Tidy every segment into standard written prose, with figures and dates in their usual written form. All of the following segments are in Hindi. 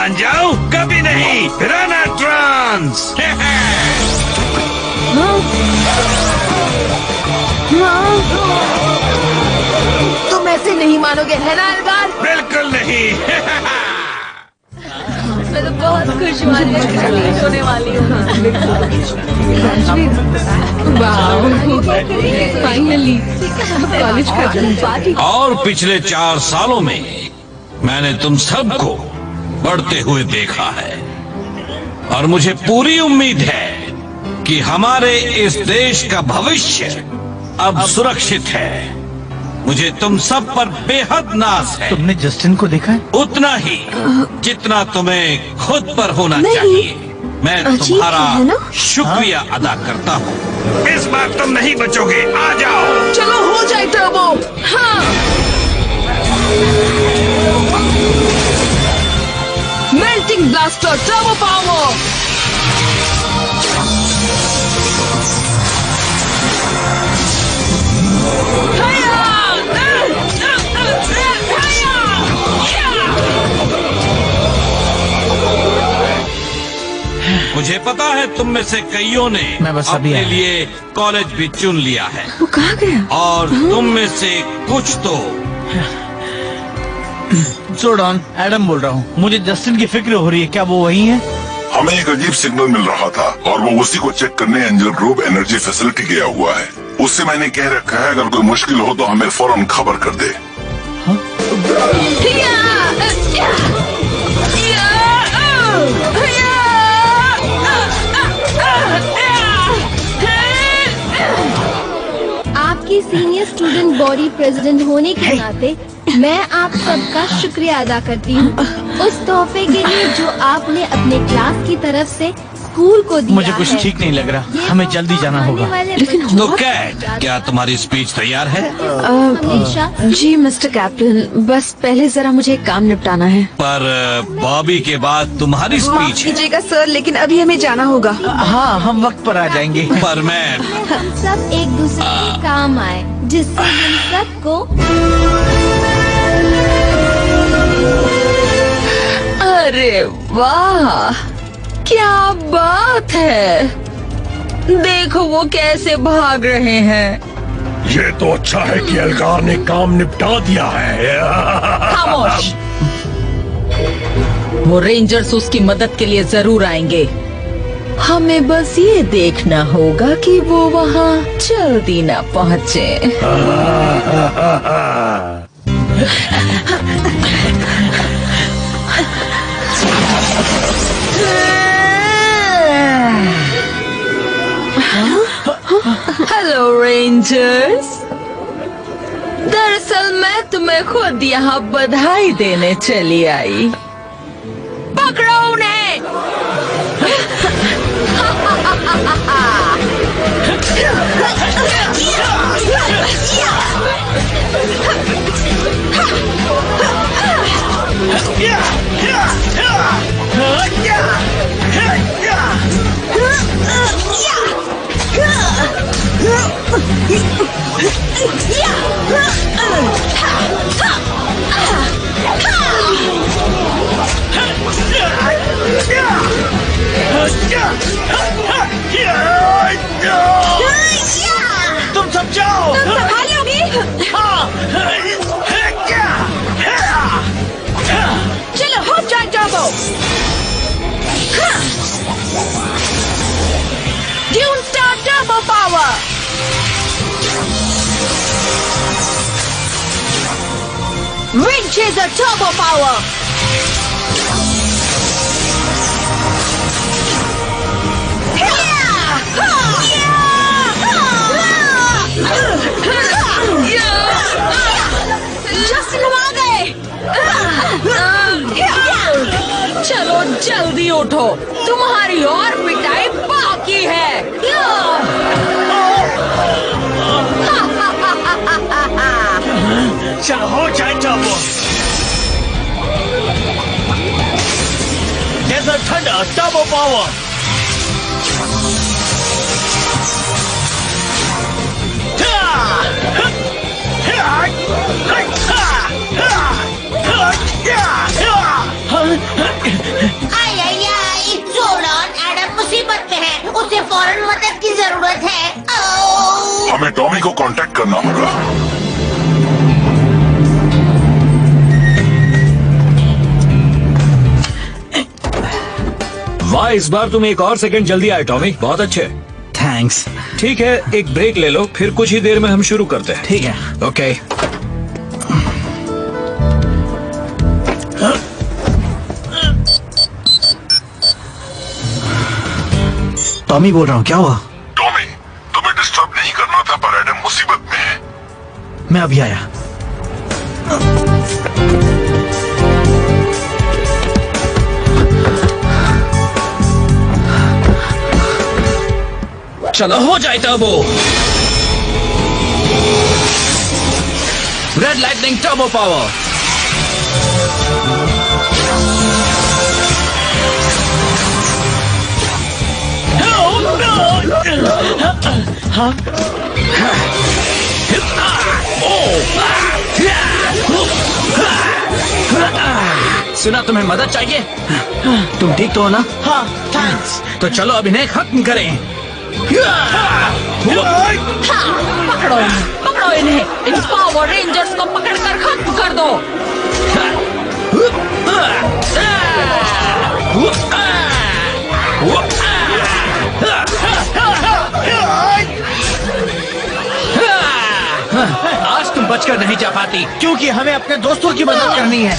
मान जाऊं? कभी नहीं। Piranha trans. तुम ऐसे नहीं मानोगे है ना अलगार? बिल्कुल नहीं। मैं तो बहुत खुश होने वाली हूँ। फाइनली कॉलेज का पार्टी। और पिछले 4 सालों में मैंने तुम सबको बढ़ते हुए देखा है और मुझे पूरी उम्मीद है कि हमारे इस देश का भविष्य अब सुरक्षित है। मुझे तुम सब पर बेहद नाज है। तुमने जस्टिन को देखा है? उतना ही जितना तुम्हें खुद पर होना चाहिए। मैं तुम्हारा शुक्रिया अदा करता हूँ। इस बार तुम नहीं बचोगे। आ जाओ। चलो हो जाए टर्बो। हाँ। Melting blaster turbo power. मुझे पता है तुम में से कईयों ने अपने लिए कॉलेज भी चुन लिया है। वो कहाँ गया? और तुम में से कुछ तो जोडॉन, एडम बोल रहा हूँ। मुझे जस्टिन की फिक्र हो रही है। क्या वो वही है? हमें एक अजीब सिग्नल मिल रहा था और वो उसी को चेक करने एंजल ग्रुप एनर्जी फैसिलिटी गया हुआ है। उससे मैंने कह रखा है अगर कोई मुश्किल हो तो हमें फौरन खबर कर दे। आपकी सीनियर स्टूडेंट बॉडी प्रेसिडेंट होने के नाते मैं आप सबका शुक्रिया अदा करती हूँ उस तोहफे के लिए जो आपने अपने क्लास की तरफ से स्कूल को दिया। मुझे कुछ ठीक नहीं लग रहा। हमें जल्दी जाना होगा। तो कैट, क्या तुम्हारी स्पीच तैयार है? जी मिस्टर कैप्टन, बस पहले जरा मुझे एक काम निपटाना है। पर बॉबी के बाद तुम्हारी स्पीच है। कीजिएगा सर, लेकिन अभी हमें जाना होगा। हाँ, हम वक्त पर आ जाएंगे। पर मैं हम सब एक दूसरे के काम आए जिससे हम सबको। अरे वाह, क्या बात है। देखो वो कैसे भाग रहे हैं। ये तो अच्छा है कि अलगार ने काम निपटा दिया है। खामोश। वो रेंजर्स उसकी मदद के लिए जरूर आएंगे। हमें बस ये देखना होगा कि वो वहाँ जल्दी ना पहुँचे। हेलो रेंजर्स, दरअसल मैं तुम्हें खुद यहाँ बधाई देने चली आई। पकड़ो उन्हें। तुम सब जाओ। चलो हो जाए turbo. Dune star turbo power. Wind chaser turbo power. Justin हम आ गए। चलो जल्दी उठो, तुम्हारी और पिटाई बाकी है। चलो हो जाए turbo. Desert thunder turbo power. हमें टॉमी को कांटेक्ट करना होगा। वाह, इस बार तुम एक और सेकंड जल्दी आए टॉमी, बहुत अच्छे। थैंक्स। ठीक है, एक ब्रेक ले लो, फिर कुछ ही देर में हम शुरू करते हैं। ठीक है। ओके। टॉमी बोल रहा हूँ, क्या हुआ? टॉमी, तुम्हें डिस्टर्ब नहीं करना था, पर एडम मुसीबत में है। मैं अभी आया। चलो हो जाए turbo. Red lightning turbo power. सुना तुम्हें मदद चाहिए? तुम ठीक तो हो ना? हाँ, थैंक्स। तो चलो अभिनय खत्म करें। पकड़ो इन्हें, इन पावर रेंजर्स को पकड़कर खत्म कर दो। आज तुम बचकर नहीं जा पाती, क्योंकि हमें अपने दोस्तों की मदद करनी है।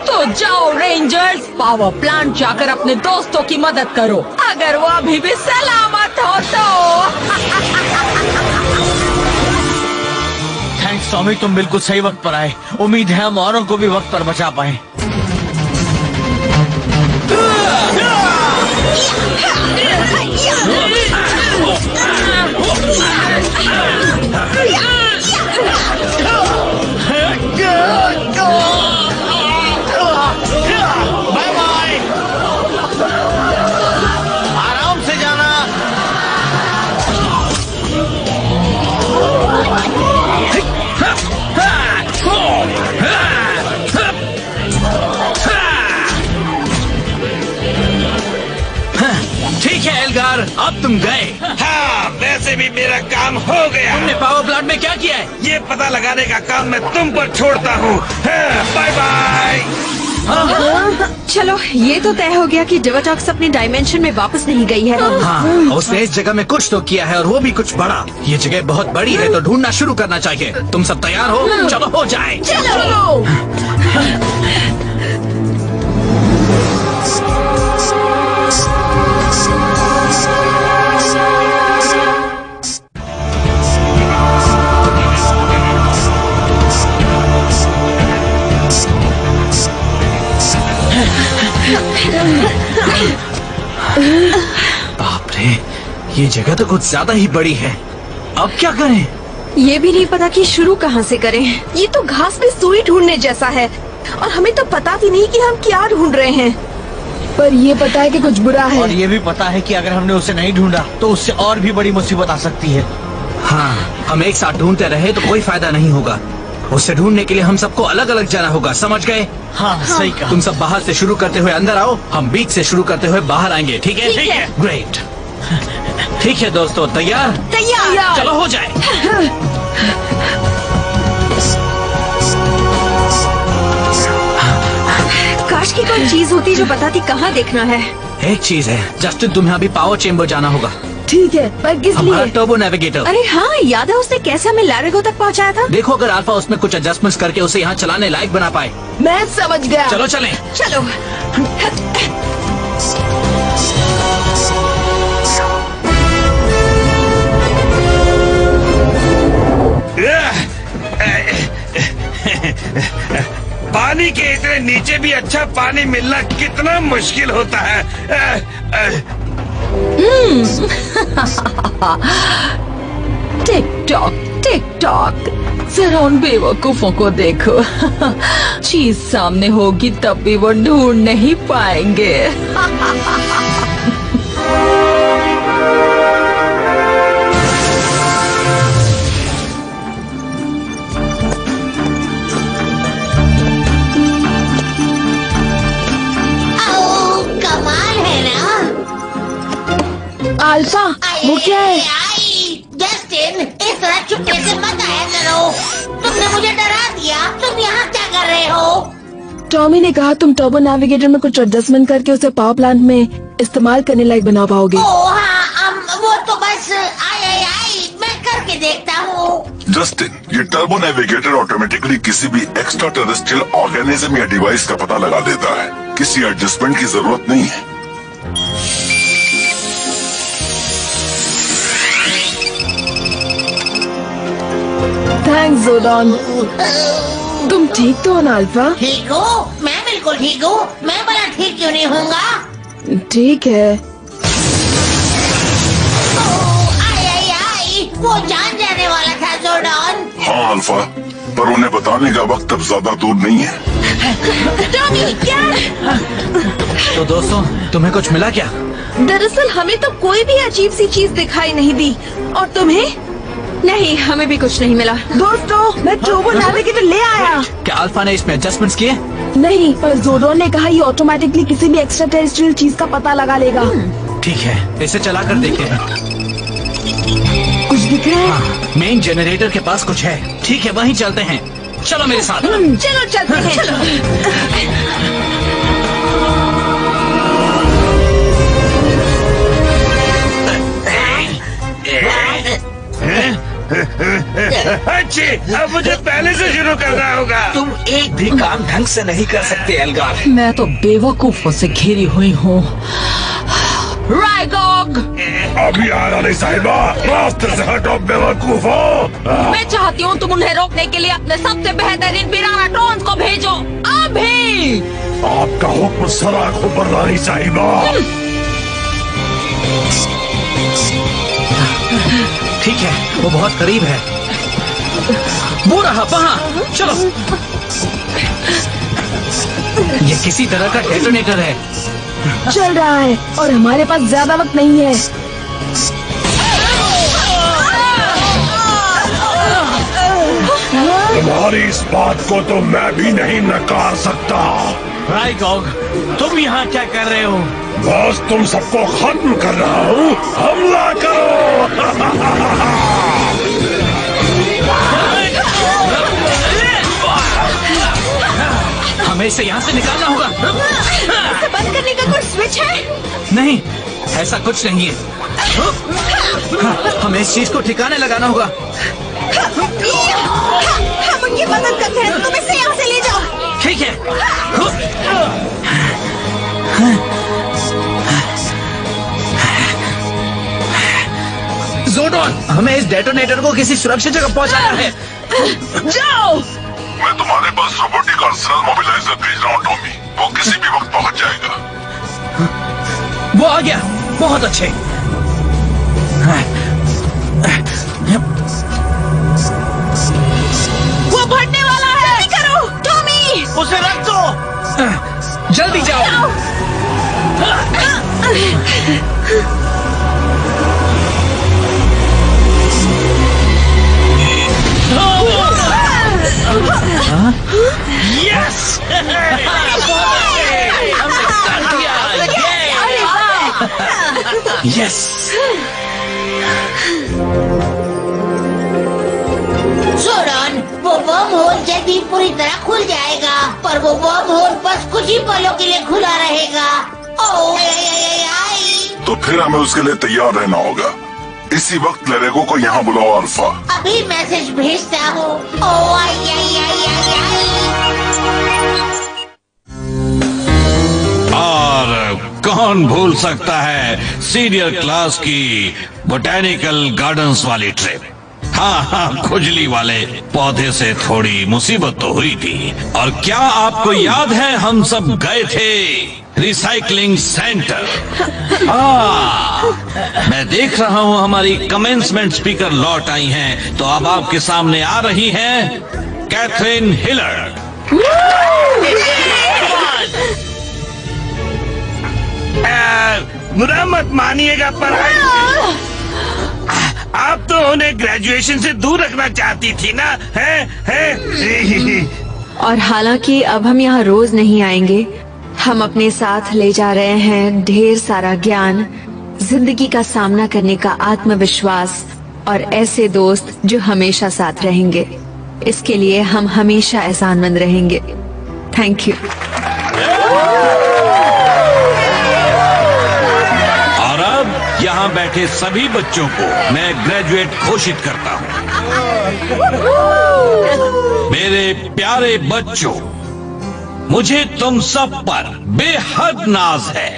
तो जाओ रेंजर्स, पावर प्लांट जाकर अपने दोस्तों की मदद करो, अगर वो अभी भी सलामत हो तो। थैंक्स टॉमी, तुम बिल्कुल सही वक्त पर आए। उम्मीद है हम औरों को भी वक्त पर बचा पाए। बाय बाय, आराम से जाना। ठीक है एल्गार, अब तुम गए। हाँ, वैसे भी मेरा काम हो गया। तुमने पावर प्लांट में क्या किया है? ये पता लगाने का काम मैं तुम पर छोड़ता हूँ। Bye bye. चलो, ये तो तय हो गया कि डिवाटॉक्स अपने डायमेंशन में वापस नहीं गई है। हाँ, उसने इस जगह में कुछ तो किया है और वो भी कुछ बड़ा। ये जगह बहुत बड़ी है तो ढूंढना शुरू करना चाहिए। तुम सब तैयार हो? चलो हो जाए। बाप रे, ये जगह तो कुछ ज्यादा ही बड़ी है। अब क्या करें? ये भी नहीं पता कि शुरू कहाँ से करें। ये तो घास में सुई ढूंढने जैसा है और हमें तो पता भी नहीं कि हम क्या ढूंढ रहे हैं। पर ये पता है कि कुछ बुरा है। और ये भी पता है कि अगर हमने उसे नहीं ढूंढा तो उससे और भी बड़ी मुसीबत आ सकती है। हाँ, हम एक साथ ढूंढते रहे तो कोई फायदा नहीं होगा। उसे ढूंढने के लिए हम सबको अलग अलग जाना होगा, समझ गए? हाँ, सही कहा। तुम सब बाहर से शुरू करते हुए अंदर आओ, हम बीच से शुरू करते हुए बाहर आएंगे, ठीक है? ठीक है। ग्रेट। ठीक है दोस्तों, तैयार? तैयार। चलो हो जाए। काश की कोई चीज होती जो बताती कहाँ देखना है। एक चीज है, जस्टिन, तुम्हें अभी पावर चेम्बर जाना होगा। ठीक है, पर किस हमारा लिए? Turbo navigator. अरे हाँ, याद है उसने कैसे हमें लैरेगो तक पहुँचाया था? देखो अगर अल्फा उसमें कुछ एडजस्टमेंट्स करके उसे यहाँ चलाने लायक बना पाए। मैं समझ गया। चलो चलें। चलो। पानी के इतने नीचे भी अच्छा पानी मिलना कितना मुश्किल होता है। टिक टॉक, जरा उन बेवकूफों को देखो। चीज सामने होगी तब भी वो ढूंढ नहीं पाएंगे। अल्फा, वो क्या है? जस्टिन, इस तरह चुपके से मत आया करो। तुमने मुझे डरा दिया। तुम यहाँ क्या कर रहे हो? टॉमी ने कहा तुम टर्बो नेविगेटर में कुछ एडजस्टमेंट करके उसे पावर प्लांट में इस्तेमाल करने लायक बना पाओगे। ओह हाँ, वो तो बस आई मैं करके देखता हूँ। जस्टिन, ये टर्बो नेविगेटर ऑटोमेटिकली किसी भी एक्स्ट्रा टेरेस्ट्रियल ऑर्गेनिज्म या डिवाइस का पता लगा देता है। किसी एडजस्टमेंट की जरूरत नहीं है। थैंक्स जोडॉन। तुम ठीक तो हो ना अल्फा? ठीक हो? मैं बिल्कुल ठीक हूँ। मैं भला ठीक क्यों नहीं होऊंगा? ठीक है। आई वो जान जाने वाला था जोडॉन। हाँ अल्फा, पर उन्हें बताने का वक्त अब ज्यादा दूर नहीं है। टॉमी क्या? तो दोस्तों, तुम्हें कुछ मिला क्या? दरअसल हमें तो कोई भी अजीब सी चीज दिखाई नहीं दी। और तुम्हें? नहीं, हमें भी कुछ नहीं मिला। दोस्तों, मैं टर्बो नेविगेटर ले आया। क्या अल्फा ने इसमें एडजस्टमेंट्स किए? नहीं, पर जोडॉन ने कहा ये ऑटोमेटिकली किसी भी एक्स्ट्रा टेरेस्ट्रियल चीज का पता लगा लेगा। ठीक है, इसे चला कर देखते हैं। कुछ दिख रहा है? हाँ, मेन जनरेटर के पास कुछ है। ठीक है, वहीं चलते हैं। चलो मेरे साथ। चलो चलते हैं। अच्छी, अब मुझे पहले से शुरू करना होगा। तुम एक भी काम ढंग से नहीं कर सकते एल्गार। मैं तो बेवकूफों से घिरी हुई हूँ। राइगॉग, अभी आया नहीं साहिबा, रास्ते से हटो बेवकूफो। मैं चाहती हूँ तुम उन्हें रोकने के लिए अपने सबसे बेहतरीन पिराना ड्रोन्स को भेजो अभी। आपका हुक्म सराखों पर रानी साहिबा। ठीक है, वो बहुत करीब है। वो रहा वहाँ। चलो। ये किसी तरह का डेटोनेटर है। चल रहा है और हमारे पास ज्यादा वक्त नहीं है। तुम्हारी इस बात को तो मैं भी नहीं नकार सकता। राइगॉग, तुम यहाँ क्या कर रहे हो? बस तुम सबको खत्म कर रहा हूँ। हमला करो। हमें इसे यहाँ से निकालना होगा। इसे बंद करने का कोई स्विच है? नहीं, ऐसा कुछ नहीं है। हमें इस चीज को ठिकाने लगाना होगा। हम उनकी मदद करते हैं, तुम इसे यहाँ से ले जाओ। ठीक है। जोडॉन, हमें इस डेटोनेटर को किसी सुरक्षित जगह पहुंचाना है। जाओ। मैं तुम्हारे पास रोबोटिक अर्सनल मोबिलाइजर भेज रहा हूँ टॉमी। वो किसी भी वक्त पहुँच जाएगा। वो आ गया। बहुत अच्छे। वो बढ़ने वाला है। जल्दी करो टॉमी। उसे रख दो। जल्दी जाओ। यस! हमने कर दिया। यस। जोडॉन, वो वर्म होल जल्दी पूरी तरह खुल जाएगा, पर वो वर्म होल बस कुछ ही पलों के लिए खुला रहेगा। ओह, तो फिर हमें उसके लिए तैयार रहना होगा। इसी वक्त लरेगो को यहाँ बुलाओ अल्फा। अभी मैसेज भेजता हूँ। ओह, आई। और कौन भूल सकता है सीनियर क्लास की बोटेनिकल गार्डन्स वाली ट्रिप। हाँ, खुजली वाले पौधे से थोड़ी मुसीबत तो हुई थी। और क्या आपको याद है हम सब गए थे रिसाइकलिंग सेंटर? मैं देख रहा हूँ हमारी कमेंसमेंट स्पीकर लौट आई हैं, तो अब आपके सामने आ रही हैं कैथरीन हिलर। बुरा मत मानिएगा, पर आप तो उन्हें ग्रेजुएशन से दूर रखना चाहती थी ना? है? और हालांकि अब हम यहाँ रोज नहीं आएंगे, हम अपने साथ ले जा रहे हैं ढेर सारा ज्ञान, जिंदगी का सामना करने का आत्मविश्वास और ऐसे दोस्त जो हमेशा साथ रहेंगे। इसके लिए हम हमेशा एहसानमंद रहेंगे। Thank you. और अब यहाँ बैठे सभी बच्चों को मैं ग्रेजुएट घोषित करता हूँ। मेरे प्यारे बच्चों, मुझे तुम सब पर बेहद नाज है।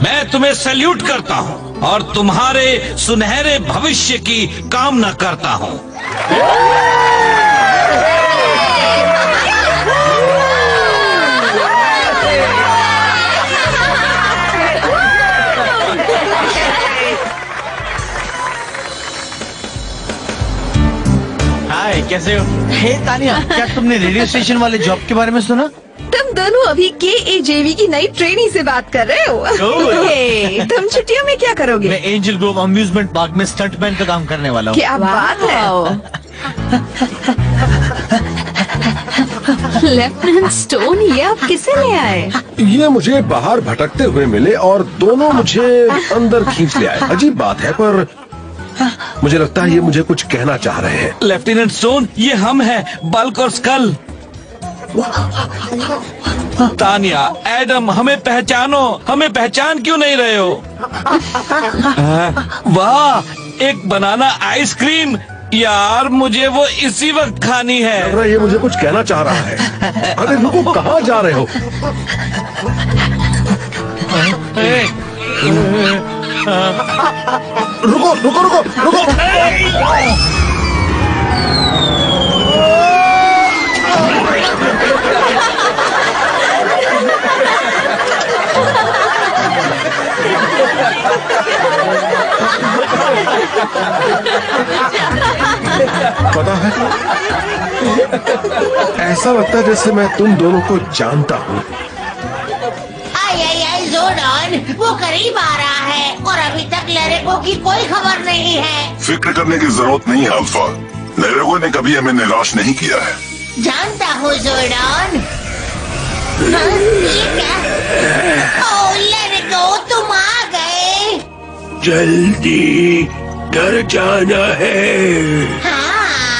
मैं तुम्हें सैल्यूट करता हूँ और तुम्हारे सुनहरे भविष्य की कामना करता हूँ। हाय, कैसे हो? हे तानिया, क्या तुमने रेडियो स्टेशन वाले जॉब के बारे में सुना? तुम दोनों अभी KAJV की नई ट्रेनी से बात कर रहे हो। हे, तुम छुट्टियों में क्या करोगे? मैं एंजल ग्रोव अम्यूजमेंट पार्क में स्टंटमैन का काम करने वाला हूँ। क्या बात है। लेफ्टिनेंट स्टोन, ये आप किसे ले आए? ये मुझे बाहर भटकते हुए मिले और दोनों मुझे अंदर खींच ले आए। अजीब बात है, पर मुझे लगता है ये मुझे कुछ कहना चाह रहे हैं। लेफ्टिनेंट स्टोन, ये हम हैं, बल्क और स्कल। तानिया, एडम, हमें पहचानो। हमें पहचान क्यों नहीं रहे हो? वाह, एक बनाना आइसक्रीम। यार, मुझे वो इसी वक्त खानी है। लग रहा है ये मुझे कुछ कहना चाह रहा है। अरे रुको, कहाँ जा रहे हो? रुको रुको रुको रुको। पता है, ऐसा लगता है जैसे मैं तुम दोनों को जानता हूँ। आई जोरडॉन, वो करीब आ रहा है और अभी तक लेरेको की कोई खबर नहीं है। फिक्र करने की जरूरत नहीं है अल्फा। लेरेको ने कभी हमें निराश नहीं किया है। जानता हूँ जोरडॉन। हाँ, ये क्या? ओह लेरेको, तुम आ गए। जल्दी घर जाना है। हाँ,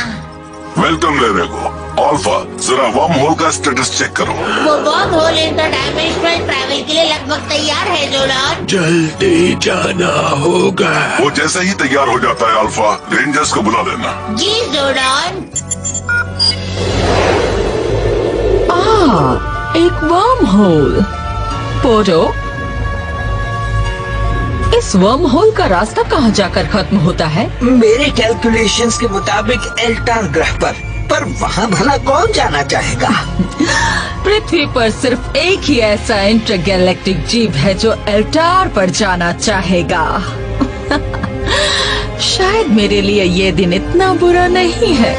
वेलकम लेरेको। अल्फा, जरा वर्म होल का स्टेटस चेक करो। वो वर्म होल इंटरडायमेंशनल ट्रैवल के लिए लगभग तैयार है जोरडॉन। जल्दी जाना होगा। वो जैसे ही तैयार हो जाता है अल्फा, रेंजर्स को बुला देना। जी जोरडॉन। एक वर्म होल। पोरो, इस वर्म होल का रास्ता कहाँ जाकर खत्म होता है? मेरे कैलकुलेशंस के मुताबिक एल्टार ग्रह पर वहाँ भला कौन जाना चाहेगा? पृथ्वी पर सिर्फ एक ही ऐसा इंटरगैलेक्टिक जीव है जो एल्टार पर जाना चाहेगा। शायद मेरे लिए ये दिन इतना बुरा नहीं है।